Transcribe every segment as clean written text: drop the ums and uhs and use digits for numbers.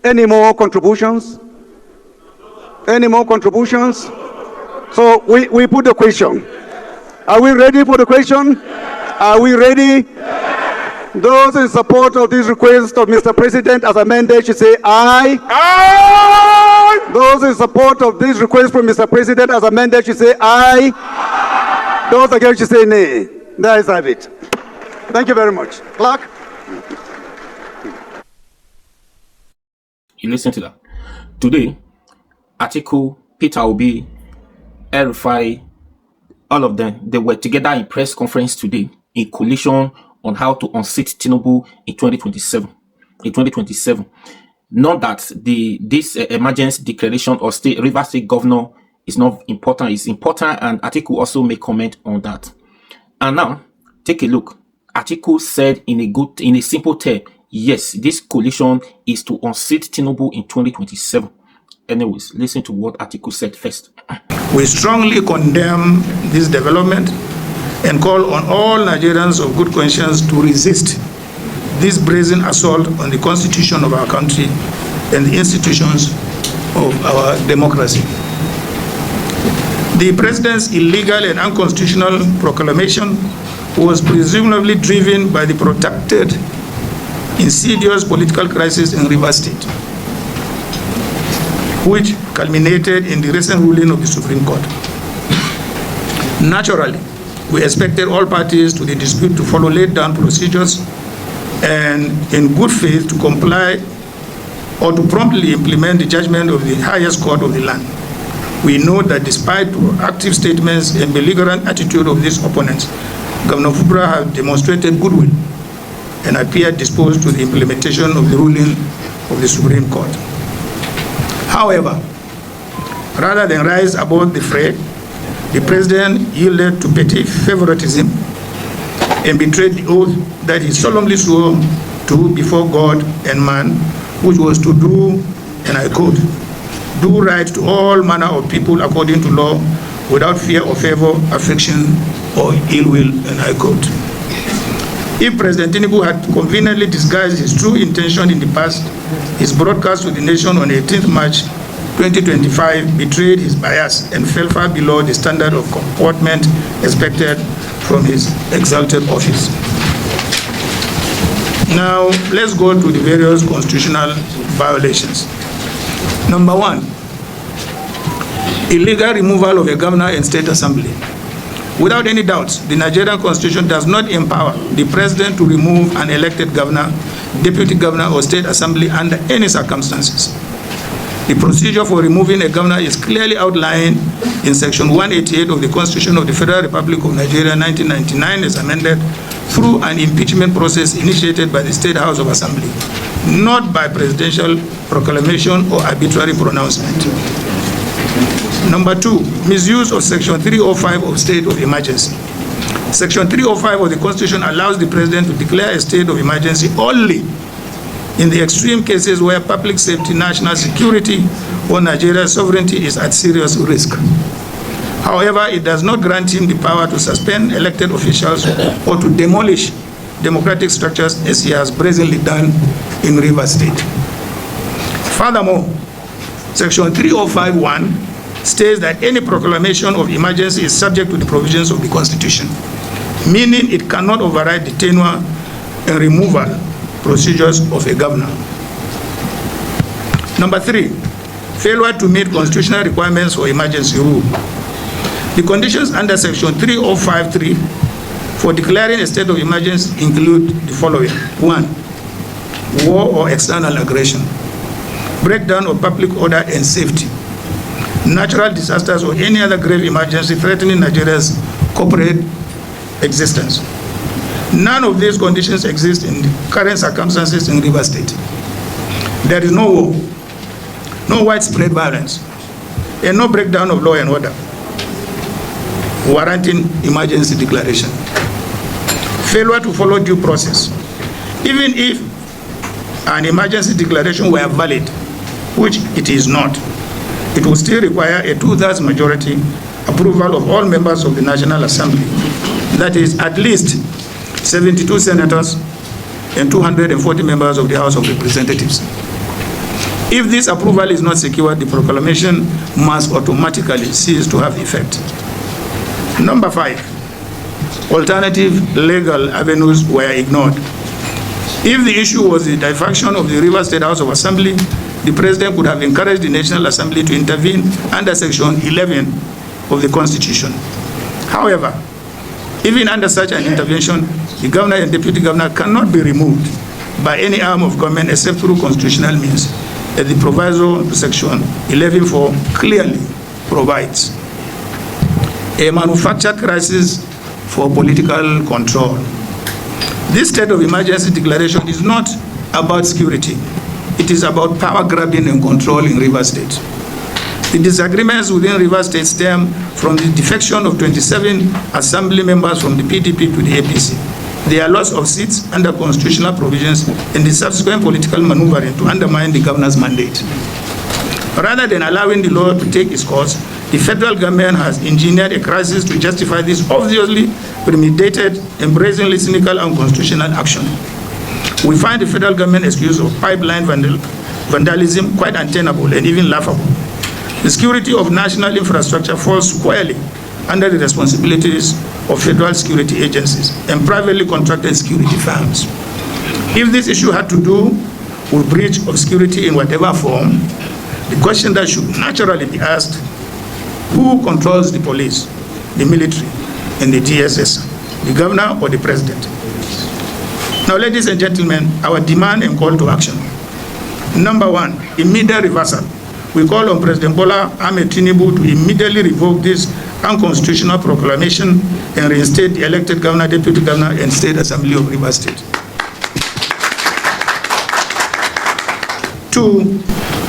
Any more contributions? Any more contributions? So we put the question. Are we ready for the question? Are we ready? Those in support of this request of Mr. President as amended should say aye. Aye. Those in support of this request from Mr. President as amended should say aye. Aye. Those against should say nay. There is have it. Thank you very much. Clerk. You listen to that. Today, Atiku, Peter Obi, El-Rufai, all of them, they were together in press conference today in coalition on how to unseat Tinubu in 2027. Not that this emergency declaration of Rivers State governor is not important. It's important, and Atiku also make comment on that. And now, take a look. Atiku said in a simple term, yes, this coalition is to unseat Tinubu in 2027. Anyways, listen to what Atiku said first. We strongly condemn this development and call on all Nigerians of good conscience to resist this brazen assault on the constitution of our country and the institutions of our democracy. The president's illegal and unconstitutional proclamation was presumably driven by the protracted, insidious political crisis in Rivers State, which culminated in the recent ruling of the Supreme Court. Naturally, we expected all parties to the dispute to follow laid-down procedures and in good faith to comply or to promptly implement the judgment of the highest court of the land. We know that despite proactive statements and belligerent attitude of these opponents, Governor Fubara has demonstrated goodwill and appeared disposed to the implementation of the ruling of the Supreme Court. However, rather than rise above the fray, the president yielded to petty favoritism and betrayed the oath that he solemnly swore to before God and man, which was to do, and I quote, do right to all manner of people according to law, without fear or favor, affection, or ill will, and I quote. If President Tinubu had conveniently disguised his true intention in the past, his broadcast to the nation on 18th March 2025 betrayed his bias and fell far below the standard of comportment expected from his exalted office. Now, let's go to the various constitutional violations. Number one, illegal removal of a governor and state assembly. Without any doubt, the Nigerian Constitution does not empower the president to remove an elected governor, deputy governor, or state assembly under any circumstances. The procedure for removing a governor is clearly outlined in Section 188 of the Constitution of the Federal Republic of Nigeria, 1999, as amended, through an impeachment process initiated by the State House of Assembly, not by presidential proclamation or arbitrary pronouncement. Number two, misuse of Section 305 of State of Emergency. Section 305 of the Constitution allows the President to declare a state of emergency only in the extreme cases where public safety, national security, or Nigeria's sovereignty is at serious risk. However, it does not grant him the power to suspend elected officials or to demolish democratic structures as he has brazenly done in Rivers State. Furthermore, Section 305(1) states that any proclamation of emergency is subject to the provisions of the Constitution, meaning it cannot override the tenure and removal procedures of a governor. Number three, failure to meet constitutional requirements for emergency rule. The conditions under Section 305(3) for declaring a state of emergency include the following. One, war or external aggression, breakdown of public order and safety, natural disasters or any other grave emergency threatening Nigeria's corporate existence. None of these conditions exist in the current circumstances in Rivers State. There is no war, no widespread violence, and no breakdown of law and order warranting emergency declaration. Failure to follow due process. Even if an emergency declaration were valid, which it is not, it will still require a 2/3 majority approval of all members of the National Assembly. That is at least 72 senators and 240 members of the House of Representatives. If this approval is not secured, the proclamation must automatically cease to have effect. Number 5, alternative legal avenues were ignored. If the issue was the diversion of the Rivers State House of Assembly, the President could have encouraged the National Assembly to intervene under Section 11 of the Constitution. However, even under such an intervention, the Governor and Deputy Governor cannot be removed by any arm of government except through constitutional means, as the proviso to Section 11(4) clearly provides. A manufactured crisis for political control. This state of emergency declaration is not about security. It is about power grabbing and control in Rivers State. The disagreements within Rivers State stem from the defection of 27 assembly members from the PDP to the APC, their loss of seats under constitutional provisions, and the subsequent political maneuvering to undermine the governor's mandate. Rather than allowing the law to take its course, the federal government has engineered a crisis to justify this obviously premeditated, brazenly cynical, and unconstitutional action. We find the federal government excuse of pipeline vandalism quite untenable and even laughable. The security of national infrastructure falls squarely under the responsibilities of federal security agencies and privately contracted security firms. If this issue had to do with breach of security in whatever form, the question that should naturally be asked: who controls the police, the military, and the DSS, the governor or the president? Now, ladies and gentlemen, our demand and call to action. Number 1, immediate reversal. We call on President Bola Tinubu to immediately revoke this unconstitutional proclamation and reinstate the elected governor, deputy governor, and state assembly of Rivers State. 2,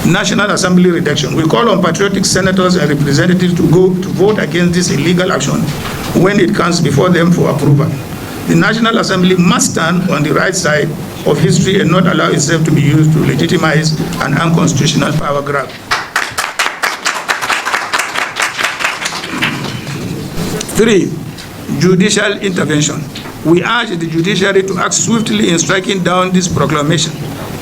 National Assembly reduction. We call on patriotic senators and representatives to vote against this illegal action when it comes before them for approval. The National Assembly must stand on the right side of history and not allow itself to be used to legitimize an unconstitutional power grab. 3, judicial intervention. We urge the judiciary to act swiftly in striking down this proclamation,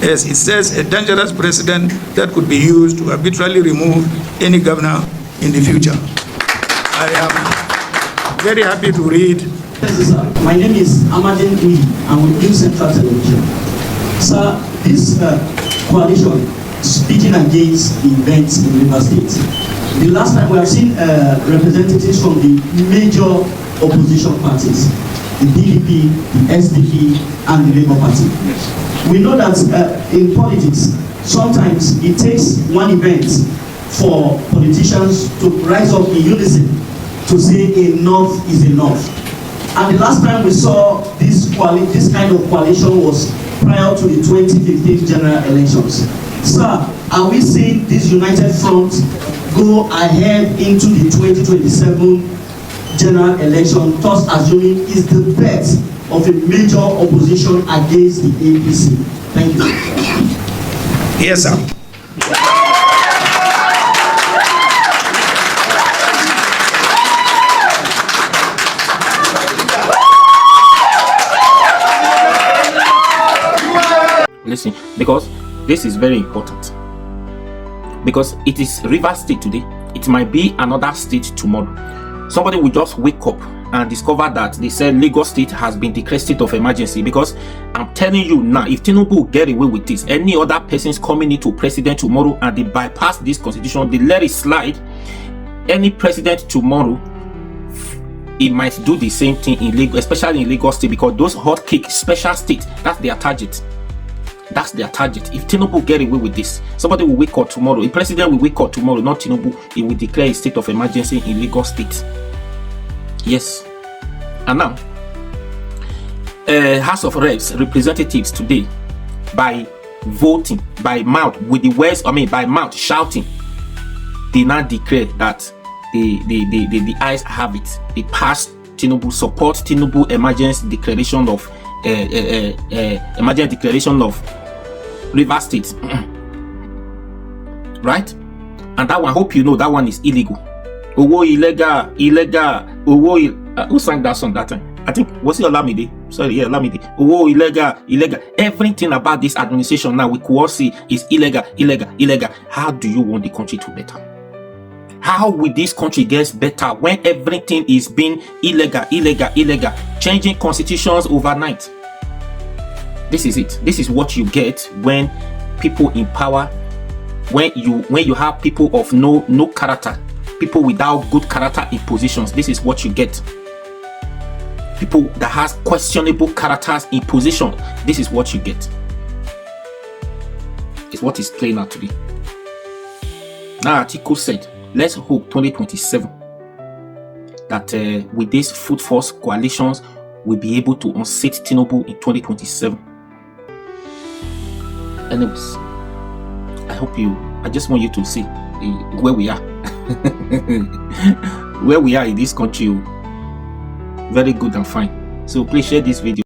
as it sets a dangerous precedent that could be used to arbitrarily remove any governor in the future. I am very happy to read. Yes, sir. My name is Amadin Lee. I'm with New Central Television. Sir, this coalition speaking against the events in Rivers State. The last time we have seen representatives from the major opposition parties, the PDP, the SDP, and the Labour Party. We know that in politics, sometimes it takes one event for politicians to rise up in unison to say enough is enough. And the last time we saw this kind of coalition was prior to the 2015 general elections. Sir, are we seeing this united front go ahead into the 2027 general election, thus assuming is the bet of a major opposition against the APC? Thank you. Yes, sir. Listen, because this is very important. Because it is Rivers State today, it might be another state tomorrow. Somebody will just wake up and discover that they said Lagos State has been declared state of emergency. Because I'm telling you now, if Tinubu will get away with this, any other persons coming into president tomorrow and they bypass this constitution, they let it slide, any president tomorrow, it might do the same thing in Lagos, especially in Lagos State, because those hot cake special states, that's their target. That's their target. If Tinubu get away with this, somebody will wake up tomorrow. A president will wake up tomorrow, not Tinubu. He will declare a state of emergency in Lagos State. Yes. And now, House of Reps representatives today, by voting, by mouth, with the words, by mouth shouting, they now declare that the eyes have it. They passed Tinubu, support Tinubu emergency declaration of emergency declaration of Rivers State. Right? And that one, I hope you know that one is illegal. Owo illegal. Who sang that song that time? I think, was it Olamide? Sorry, yeah, Olamide. Oh, illegal. Everything about this administration now we could all see is illegal. How do you want the country to better? How will this country get better when everything is being illegal? Changing constitutions overnight. This is it. This is what you get when people in power, when you have people of no character, people without good character in positions. This is what you get. People that has questionable characters in position. This is what you get. It's what is playing out today. Now, Atiku said, let's hope 2027 that with these foot force coalitions, we'll be able to unseat Tinubu in 2027. Anyways, I just want you to see where we are. Where we are in this country. Very good and fine. So please share this video.